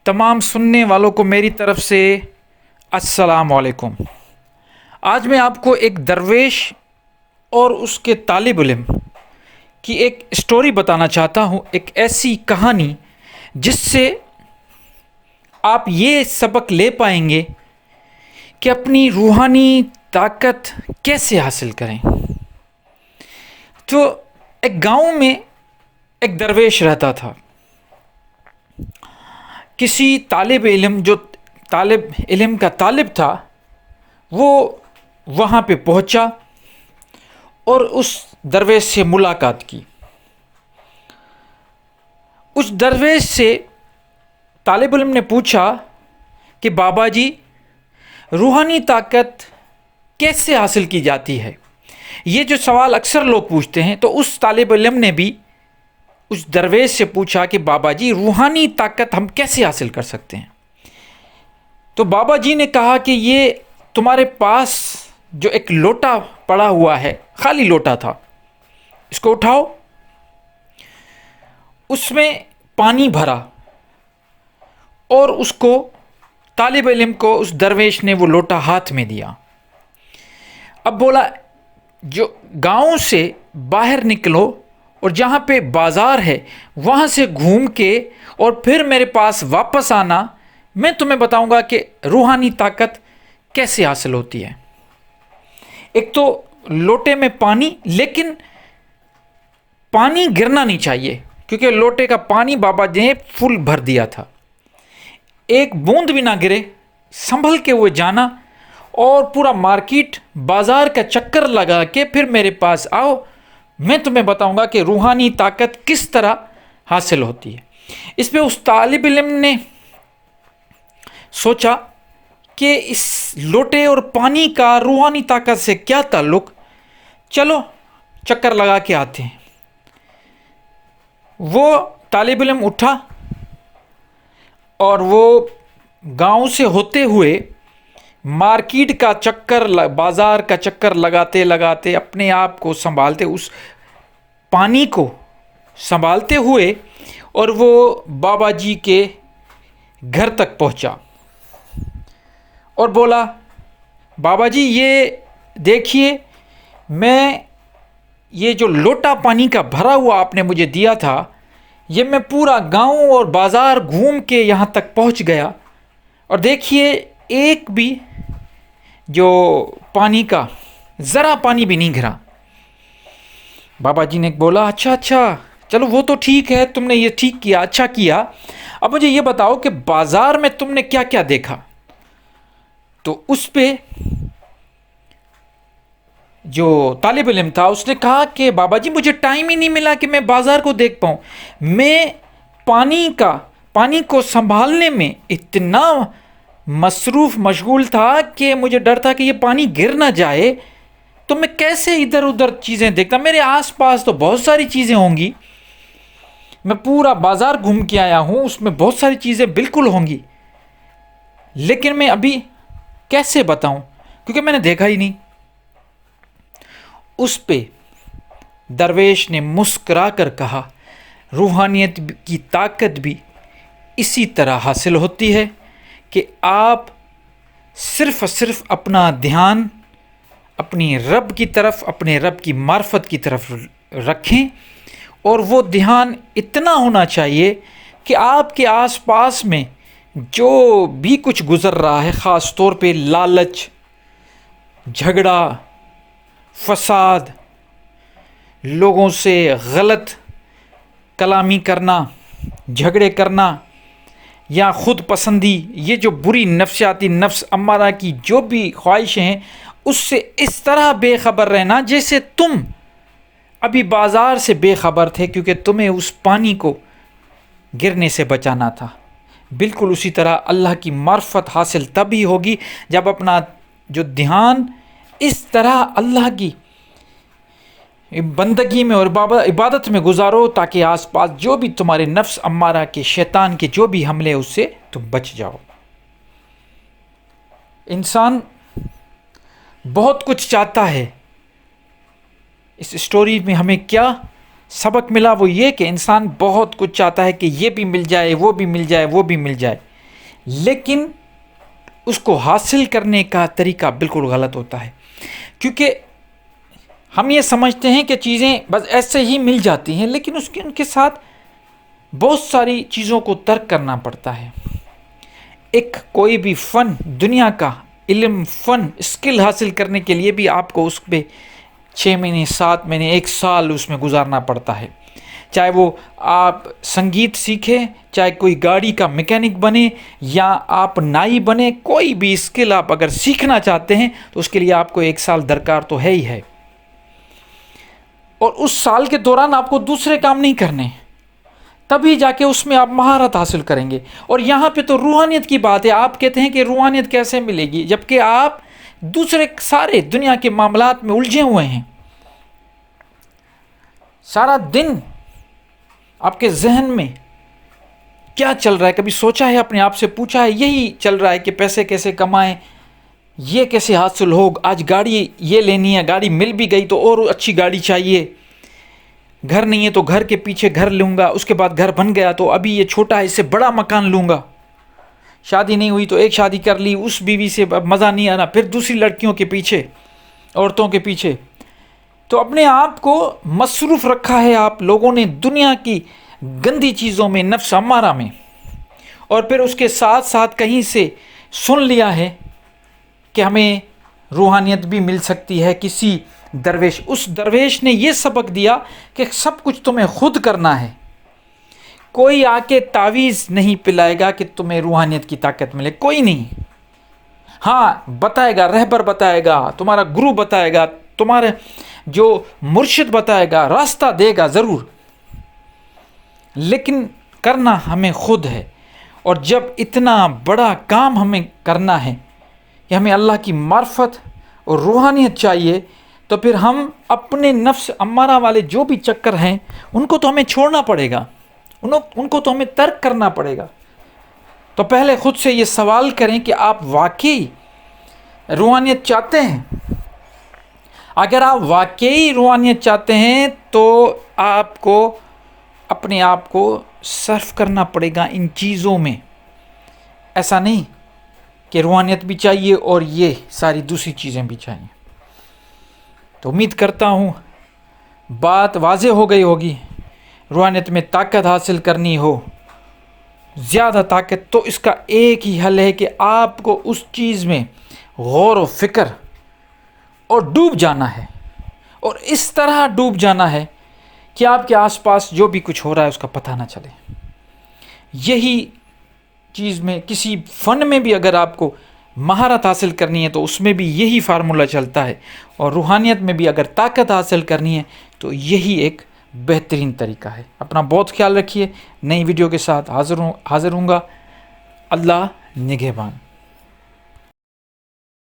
تمام سننے والوں کو میری طرف سے السلام علیکم۔ آج میں آپ کو ایک درویش اور اس کے طالب علم کی ایک اسٹوری بتانا چاہتا ہوں، ایک ایسی کہانی جس سے آپ یہ سبق لے پائیں گے کہ اپنی روحانی طاقت کیسے حاصل کریں۔ تو ایک گاؤں میں ایک درویش رہتا تھا۔ کسی طالب علم جو طالب علم کا طالب تھا، وہ وہاں پہ پہنچا اور اس درویش سے ملاقات کی۔ اس درویش سے طالب علم نے پوچھا کہ بابا جی، روحانی طاقت کیسے حاصل کی جاتی ہے؟ یہ جو سوال اکثر لوگ پوچھتے ہیں، تو اس طالب علم نے بھی اس درویش سے پوچھا کہ بابا جی، روحانی طاقت ہم کیسے حاصل کر سکتے ہیں؟ تو بابا جی نے کہا کہ یہ تمہارے پاس جو ایک لوٹا پڑا ہوا ہے، خالی لوٹا تھا، اس کو اٹھاؤ، اس میں پانی بھرا اور اس کو طالب علم کو اس درویش نے وہ لوٹا ہاتھ میں دیا۔ اب بولا، جو گاؤں سے باہر نکلو اور جہاں پہ بازار ہے وہاں سے گھوم کے اور پھر میرے پاس واپس آنا، میں تمہیں بتاؤں گا کہ روحانی طاقت کیسے حاصل ہوتی ہے۔ ایک تو لوٹے میں پانی، لیکن پانی گرنا نہیں چاہیے، کیونکہ لوٹے کا پانی بابا جی نے فل بھر دیا تھا۔ ایک بوند بھی نہ گرے، سنبھل کے وہ جانا اور پورا مارکیٹ بازار کا چکر لگا کے پھر میرے پاس آؤ، میں تمہیں بتاؤں گا کہ روحانی طاقت کس طرح حاصل ہوتی ہے۔ اس پہ اس طالب علم نے سوچا کہ اس لوٹے اور پانی کا روحانی طاقت سے کیا تعلق، چلو چکر لگا کے آتے ہیں۔ وہ طالب علم اٹھا اور وہ گاؤں سے ہوتے ہوئے مارکیٹ کا چکر، بازار کا چکر لگاتے لگاتے اپنے آپ کو سنبھالتے، اس پانی کو سنبھالتے ہوئے، اور وہ بابا جی کے گھر تک پہنچا اور بولا، بابا جی یہ دیکھیے، میں یہ جو لوٹا پانی کا بھرا ہوا آپ نے مجھے دیا تھا، یہ میں پورا گاؤں اور بازار گھوم کے یہاں تک پہنچ گیا، اور دیکھیے ایک بھی جو پانی کا ذرا پانی بھی نہیں گرا۔ بابا جی نے بولا، اچھا چلو وہ تو ٹھیک ہے، تم نے یہ ٹھیک کیا، اچھا کیا، اب مجھے یہ بتاؤ کہ بازار میں تم نے کیا کیا دیکھا؟ تو اس پہ جو طالب علم تھا اس نے کہا کہ بابا جی، مجھے ٹائم ہی نہیں ملا کہ میں بازار کو دیکھ پاؤں، میں پانی کو سنبھالنے میں اتنا مصروف مشغول تھا کہ مجھے ڈر تھا کہ یہ پانی گر نہ جائے، تو میں کیسے ادھر ادھر چیزیں دیکھتا؟ میرے آس پاس تو بہت ساری چیزیں ہوں گی، میں پورا بازار گھوم کے آیا ہوں، اس میں بہت ساری چیزیں بالکل ہوں گی، لیکن میں ابھی کیسے بتاؤں کیونکہ میں نے دیکھا ہی نہیں۔ اس پہ درویش نے مسکرا کر کہا، روحانیت کی طاقت بھی اسی طرح حاصل ہوتی ہے کہ آپ صرف اور صرف اپنا دھیان اپنی رب کی طرف، اپنے رب کی معرفت کی طرف رکھیں، اور وہ دھیان اتنا ہونا چاہیے کہ آپ کے آس پاس میں جو بھی کچھ گزر رہا ہے، خاص طور پہ لالچ، جھگڑا، فساد، لوگوں سے غلط کلامی کرنا، جھگڑے کرنا، یا خود پسندی، یہ جو بری نفسیاتی نفس امارہ کی جو بھی خواہشیں ہیں، اس سے اس طرح بے خبر رہنا جیسے تم ابھی بازار سے بے خبر تھے، کیونکہ تمہیں اس پانی کو گرنے سے بچانا تھا۔ بالکل اسی طرح اللہ کی معرفت حاصل تبھی ہوگی جب اپنا جو دھیان اس طرح اللہ کی بندگی میں اور عبادت میں گزارو، تاکہ آس پاس جو بھی تمہارے نفس امارہ کے، شیطان کے جو بھی حملے، اس سے تم بچ جاؤ۔ انسان بہت کچھ چاہتا ہے۔ اس اسٹوری میں ہمیں کیا سبق ملا؟ وہ یہ کہ انسان بہت کچھ چاہتا ہے کہ یہ بھی مل جائے، وہ بھی مل جائے، وہ بھی مل جائے، لیکن اس کو حاصل کرنے کا طریقہ بالکل غلط ہوتا ہے، کیونکہ ہم یہ سمجھتے ہیں کہ چیزیں بس ایسے ہی مل جاتی ہیں، لیکن ان کے ساتھ بہت ساری چیزوں کو ترک کرنا پڑتا ہے۔ ایک کوئی بھی فن، دنیا کا علم، فن، اسکل حاصل کرنے کے لیے بھی آپ کو اس پہ 6 مہینے، 7 مہینے، 1 سال اس میں گزارنا پڑتا ہے۔ چاہے وہ آپ سنگیت سیکھیں، چاہے کوئی گاڑی کا میکینک بنے، یا آپ نائی بنے، کوئی بھی اسکل آپ اگر سیکھنا چاہتے ہیں تو اس کے لیے آپ کو 1 سال درکار تو ہے ہی ہے، اور اس سال کے دوران آپ کو دوسرے کام نہیں کرنے، تبھی جا کے اس میں آپ مہارت حاصل کریں گے۔ اور یہاں پہ تو روحانیت کی بات ہے، آپ کہتے ہیں کہ روحانیت کیسے ملے گی جبکہ آپ دوسرے سارے دنیا کے معاملات میں الجھے ہوئے ہیں۔ سارا دن آپ کے ذہن میں کیا چل رہا ہے؟ کبھی سوچا ہے، اپنے آپ سے پوچھا ہے؟ یہی چل رہا ہے کہ پیسے کیسے کمائیں، یہ کیسے حاصل ہو، آج گاڑی یہ لینی ہے، گاڑی مل بھی گئی تو اور اچھی گاڑی چاہیے، گھر نہیں ہے تو گھر کے پیچھے گھر لوں گا، اس کے بعد گھر بن گیا تو ابھی یہ چھوٹا ہے، اس سے بڑا مکان لوں گا، شادی نہیں ہوئی تو ایک شادی کر لی، اس بیوی سے اب مزہ نہیں آنا، پھر دوسری لڑکیوں کے پیچھے، عورتوں کے پیچھے۔ تو اپنے آپ کو مصروف رکھا ہے آپ لوگوں نے دنیا کی گندی چیزوں میں، نفس امارہ میں، اور پھر اس کے ساتھ ساتھ کہیں سے سن لیا ہے کہ ہمیں روحانیت بھی مل سکتی ہے کسی درویش۔ اس درویش نے یہ سبق دیا کہ سب کچھ تمہیں خود کرنا ہے، کوئی آ کے تعویذ نہیں پلائے گا کہ تمہیں روحانیت کی طاقت ملے، کوئی نہیں۔ ہاں بتائے گا، رہبر بتائے گا، تمہارا گرو بتائے گا، تمہارے جو مرشد بتائے گا، راستہ دے گا ضرور، لیکن کرنا ہمیں خود ہے۔ اور جب اتنا بڑا کام ہمیں کرنا ہے کہ ہمیں اللہ کی معرفت اور روحانیت چاہیے، تو پھر ہم اپنے نفس امارہ والے جو بھی چکر ہیں ان کو تو ہمیں چھوڑنا پڑے گا، ان کو تو ہمیں ترک کرنا پڑے گا۔ تو پہلے خود سے یہ سوال کریں کہ آپ واقعی روحانیت چاہتے ہیں؟ اگر آپ واقعی روحانیت چاہتے ہیں تو آپ کو اپنے آپ کو صرف کرنا پڑے گا ان چیزوں میں۔ ایسا نہیں کہ روحانیت بھی چاہیے اور یہ ساری دوسری چیزیں بھی چاہیے۔ تو امید کرتا ہوں بات واضح ہو گئی ہوگی۔ روحانیت میں طاقت حاصل کرنی ہو، زیادہ طاقت، تو اس کا ایک ہی حل ہے کہ آپ کو اس چیز میں غور و فکر اور ڈوب جانا ہے، اور اس طرح ڈوب جانا ہے کہ آپ کے آس پاس جو بھی کچھ ہو رہا ہے اس کا پتہ نہ چلے۔ یہی چیز میں کسی فن میں بھی اگر آپ کو مہارت حاصل کرنی ہے تو اس میں بھی یہی فارمولہ چلتا ہے، اور روحانیت میں بھی اگر طاقت حاصل کرنی ہے تو یہی ایک بہترین طریقہ ہے۔ اپنا بہت خیال رکھیے، نئی ویڈیو کے ساتھ حاضر ہوں گا۔ اللہ نگہبان۔